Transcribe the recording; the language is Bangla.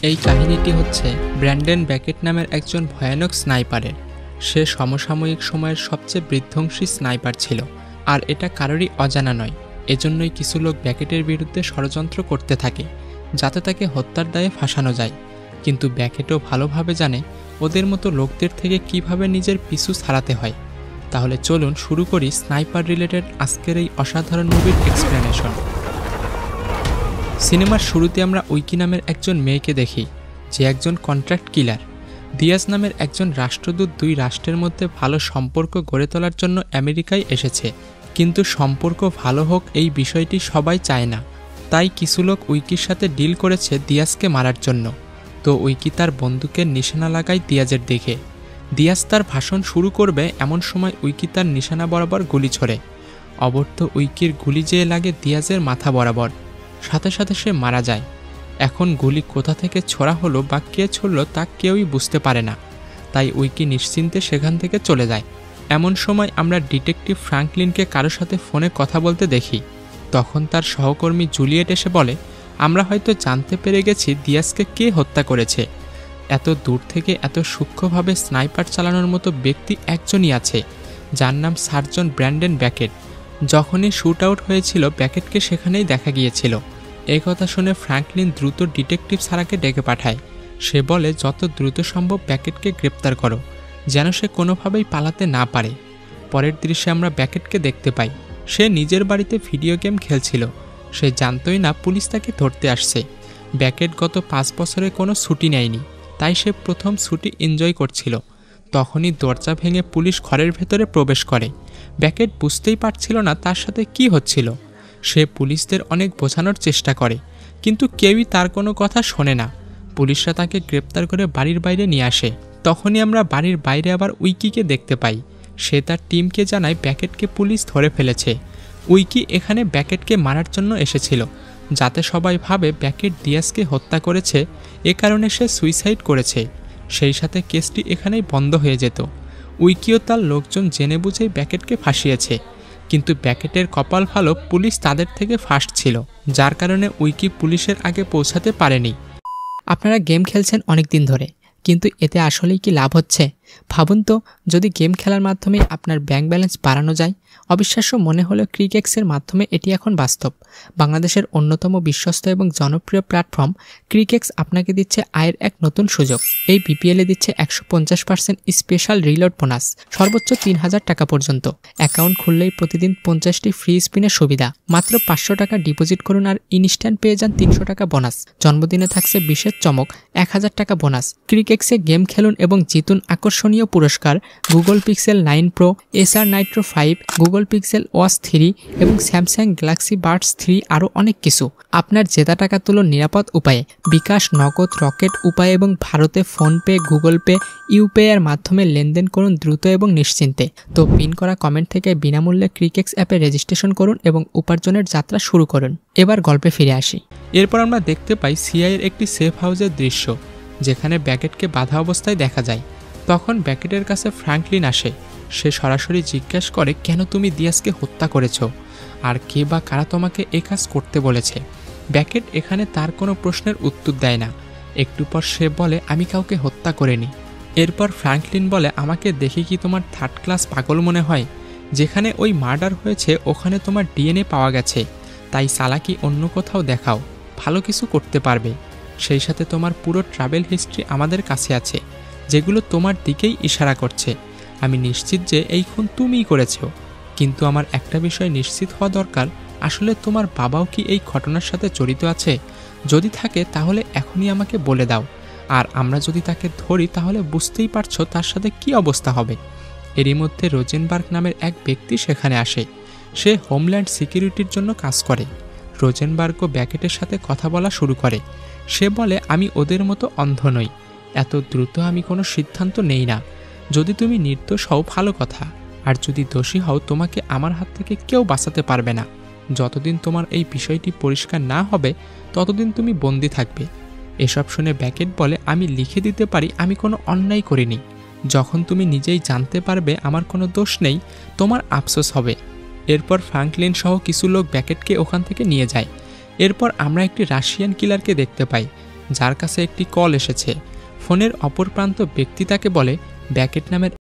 এই কাহিনীটি হচ্ছে ব্র্যান্ডন ব্যাকেট নামের একজন ভয়ানক স্নাইপারের। সে সমসাময়িক সময়ের সবচেয়ে বিধ্বংসী স্নাইপার ছিল, আর এটা কারোরই অজানা নয়। এজন্যই কিছু লোক ব্যাকেটের বিরুদ্ধে ষড়যন্ত্র করতে থাকে যাতে তাকে হত্যার দায়ে ফাঁসানো যায়। কিন্তু ব্যাকেটও ভালোভাবে জানে ওদের মতো লোকদের থেকে কিভাবে নিজের পিছু ছাড়াতে হয়। তাহলে চলুন শুরু করি স্নাইপার রিলেটেড আজকের এই অসাধারণ মুভির এক্সপ্লেনেশন। সিনেমার শুরুতে আমরা উইকি নামের একজন মেয়েকে দেখি, যে একজন কন্ট্রাক্ট কিলার। দিয়াজ নামের একজন রাষ্ট্রদূত দুই রাষ্ট্রের মধ্যে ভালো সম্পর্ক গড়ে তোলার জন্য আমেরিকায় এসেছে, কিন্তু সম্পর্ক ভালো হোক এই বিষয়টি সবাই চায় না। তাই কিছু লোক উইকির সাথে ডিল করেছে দিয়াজকে মারার জন্য। তো উইকি তার বন্দুকের নিশানা লাগায় দিয়াজের দিকে। দিয়াজ তার ভাষণ শুরু করবে, এমন সময় উইকি তার নিশানা বরাবর গুলি ছোড়ে। অবর্ত উইকির গুলি যেয়ে লাগে দিয়াজের মাথা বরাবর, সাথে সাথে সে মারা যায়। এখন গুলি কোথা থেকে ছোড়া হলো বা কে ছুড়ল তা কেউই বুঝতে পারে না। তাই উইকি নিশ্চিন্তে সেখান থেকে চলে যায়। এমন সময় আমরা ডিটেকটিভ ফ্র্যাঙ্কলিনকে কারোর সাথে ফোনে কথা বলতে দেখি। তখন তার সহকর্মী জুলিয়েট এসে বলে, আমরা হয়তো জানতে পেরে গেছি দিয়াজকে কে হত্যা করেছে। এত দূর থেকে এত সূক্ষ্মভাবে স্নাইপার চালানোর মতো ব্যক্তি একজনই আছে, যার নাম সার্জন ব্র্যান্ডন ব্যাকেট। যখনই শ্যুট আউট হয়েছিল ব্যাকেটকে সেখানেই দেখা গিয়েছিল। এই কথা শুনে ফ্র্যাঙ্কলিন দ্রুত ডিটেকটিভ সারাকে ডেকে পাঠায়। সে বলে যত দ্রুত সম্ভব ব্যাকেটকে গ্রেপ্তার করো, যেন সে কোনোভাবেই পালাতে না পারে। পরের দৃশ্যে আমরা ব্যাকেটকে দেখতে পাই। সে নিজের বাড়িতে ভিডিও গেম খেলছিল। সে জানতই না পুলিশ তাকে ধরতে আসছে। ব্যাকেট গত 5 বছরে কোনো ছুটি নেয়নি, তাই সে প্রথম ছুটি এনজয় করছিল। তখনই দরজা ভেঙে পুলিশ ঘরের ভেতরে প্রবেশ করে। ব্যাকেট বুঝতেই পারছিল না তার সাথে কি হচ্ছিল। সে পুলিশদের অনেক বোঝানোর চেষ্টা করে, কিন্তু কেউই তার কোনো কথা শোনে না। পুলিশরা তাকে গ্রেপ্তার করে বাড়ির বাইরে নিয়ে আসে। তখনই আমরা বাড়ির বাইরে আবার উইকিকে দেখতে পাই। সে তার টিমকে জানায় ব্যাকেটকে পুলিশ ধরে ফেলেছে। উইকি এখানে ব্যাকেটকে মারার জন্য এসেছিল, যাতে সবাই ভাবে ব্যাকেট দিয়াজকে হত্যা করেছে। এ কারণে সে সুইসাইড করেছে। সেই সাথে কেসটি এখানেই বন্ধ হয়ে যেত। উইকিও তার লোকজন জেনে বুঝেই ব্যাকেটকে ফাঁসিয়েছে, কিন্তু ব্যাকেটের কপাল ভালো, পুলিশ তাদের থেকে ফাস্ট ছিল, যার কারণে উইকি পুলিশের আগে পৌঁছাতে পারেনি। আপনারা গেম খেলছেন অনেক দিন ধরে, কিন্তু এতে আসলেই কি লাভ হচ্ছে? ভাবুন তো, যদি গেম খেলার মাধ্যমে আপনার ব্যাংক ব্যালেন্স বাড়ানো যায়। অবিশ্বাস্য মনে হলেও ক্রিকেক্সের মাধ্যমে এটি এখন বাস্তব। বাংলাদেশের অন্যতম বিশ্বস্ত এবং জনপ্রিয় প্ল্যাটফর্ম ক্রিকেক্স আপনাকে দিচ্ছে আয়ের এক নতুন সুযোগ। এই বিপিএলে দিচ্ছে 150% স্পেশাল রিলোড বোনাস, সর্বোচ্চ 3000 টাকা পর্যন্ত। অ্যাকাউন্ট খুললেই প্রতিদিন 50টি ফ্রি স্পিনের সুবিধা। মাত্র 500 টাকা ডিপোজিট করুন আর ইনস্ট্যান্ট পেয়ে যান 300 টাকা বোনাস। জন্মদিনে থাকছে বিশেষ চমক, 1000 টাকা বোনাস। ক্রিকেক্সে গেম খেলুন এবং জিতুন আকর্ষণীয় পুরস্কার: গুগল পিক্সেল 9 প্রো, এসার নাইট্রো 5, গুগল পিক্সেল ওয়াচ 3 এবং স্যামসাং গ্যালাক্সি বাডস 3, আরও অনেক কিছু। আপনার জেতা টাকা তুলুন নিরাপদ উপায়ে। বিকাশ, নগদ, রকেট উপায় এবং ভারতে ফোনপে, গুগল পে, ইউপে এর মাধ্যমে লেনদেন করুন দ্রুত এবং নিশ্চিন্তে। তো পিন করা কমেন্ট থেকে বিনামূল্যে ক্রিকেক্স অ্যাপে রেজিস্ট্রেশন করুন এবং উপার্জনের যাত্রা শুরু করুন। এবার গল্পে ফিরে আসি। এরপর আমরা দেখতে পাই সিআইয়ের একটি সেফ হাউসের দৃশ্য, যেখানে ব্যাকেটকে বাধা অবস্থায় দেখা যায়। তখন ব্যাকেটের কাছে ফ্র্যাঙ্কলিন আসে। সে সরাসরি জিজ্ঞাসা করে, কেন তুমি দিয়াজকে হত্যা করেছ, আর কে বা কারা তোমাকে এ কাজ করতে বলেছে। ব্যাকেট এখানে তার কোনো প্রশ্নের উত্তর দেয় না। একটু পর সে বলে, আমি কাউকে হত্যা করিনি। এরপর ফ্র্যাঙ্কলিন বলে, আমাকে দেখে কি তোমার 3rd ক্লাস পাগল মনে হয়? যেখানে ওই মার্ডার হয়েছে ওখানে তোমার ডিএনএ পাওয়া গেছে, তাই চালাকি অন্য কোথাও দেখাও, ভালো কিছু করতে পারবে। সেই সাথে তোমার পুরো ট্রাভেল হিস্ট্রি আমাদের কাছে আছে, যেগুলো তোমার দিকেই ইশারা করছে। আমি নিশ্চিত যে এই খুন তুমিই করেছো, কিন্তু আমার একটা বিষয় নিশ্চিত হওয়া দরকার, আসলে তোমার বাবাও কি এই ঘটনার সাথে জড়িত আছে? যদি থাকে তাহলে এখনই আমাকে বলে দাও, আর আমরা যদি তাকে ধরি তাহলে বুঝতেই পারছো তার সাথে কি অবস্থা হবে। এরই মধ্যে রোজেনবার্গ নামের এক ব্যক্তি সেখানে আসে। সে হোমল্যান্ড সিকিউরিটির জন্য কাজ করে। রোজেনবার্গও ব্যাকেটের সাথে কথা বলা শুরু করে। সে বলে, আমি ওদের মতো অন্ধ নই, এত দ্রুত আমি কোনো সিদ্ধান্ত নেই না। যদি তুমি নির্দোষ হও ভালো কথা, আর যদি দোষী হও তোমাকে আমার হাত থেকে কেউ বাঁচাতে পারবে না। যতদিন তোমার এই বিষয়টি পরিষ্কার না হবে ততদিন তুমি বন্দী থাকবে। এসব শুনে ব্যাকেট বলে, আমি লিখে দিতে পারি আমি কোনো অন্যায় করিনি। যখন তুমি নিজেই জানতে পারবে আমার কোনো দোষ নেই, তোমার আফসোস হবে। এরপর ফ্র্যাঙ্কলিন সহ কিছু লোক ব্যাকেটকে ওখান থেকে নিয়ে যায়। এরপর আমরা একটি রাশিয়ান কিলারকে দেখতে পাই, যার কাছে একটি কল এসেছে। ফোনের অপর প্রান্ত ব্যক্তি তাকে বলে ব্যাকেট নামের